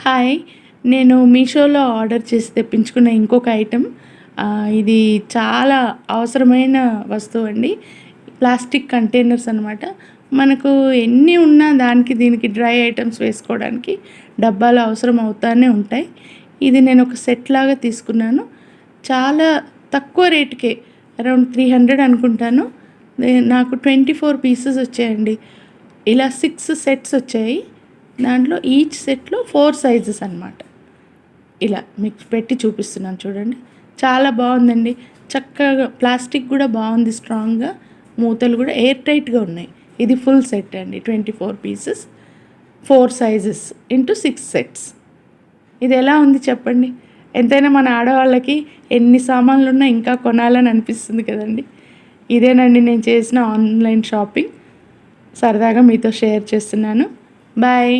Hi. నేను మీషోలో order చేసి తెప్పించుకున్న ఇంకొక ఐటెం. ఇది చాలా అవసరమైన వస్తువు అండి. ప్లాస్టిక్ కంటైనర్స్ అనమాట. మనకు ఎన్ని ఉన్నా దానికి దీనికి డ్రై ఐటమ్స్ వేసుకోవడానికి డబ్బాలు అవసరం అవుతానే ఉంటాయి. ఇది నేను ఒక సెట్ లాగా తీసుకున్నాను. చాలా తక్కువ రేటుకే అరౌండ్ 300 అనుకుంటాను. నాకు 24 పీసెస్ వచ్చాయండి. ఇలా 6 సెట్స్ వచ్చాయి. దాంట్లో ఈచ్ సెట్లో 4 సైజెస్ అనమాట. ఇలా మీకు పెట్టి చూపిస్తున్నాను చూడండి. చాలా బాగుందండి. చక్కగా ప్లాస్టిక్ కూడా బాగుంది, స్ట్రాంగ్గా. మూతలు కూడా ఎయిర్ టైట్గా ఉన్నాయి. ఇది ఫుల్ సెట్ అండి, 24 పీసెస్, 4 సైజెస్ ఇంటూ 6 సెట్స్. ఇది ఎలా ఉంది చెప్పండి. ఎంతైనా మన ఆడవాళ్ళకి ఎన్ని సామాన్లు ఉన్నా ఇంకా కొనాలని అనిపిస్తుంది కదండి. ఇదేనండి నేను చేసిన ఆన్లైన్ షాపింగ్. సరదాగా మీతో షేర్ చేస్తున్నాను. బాయ్.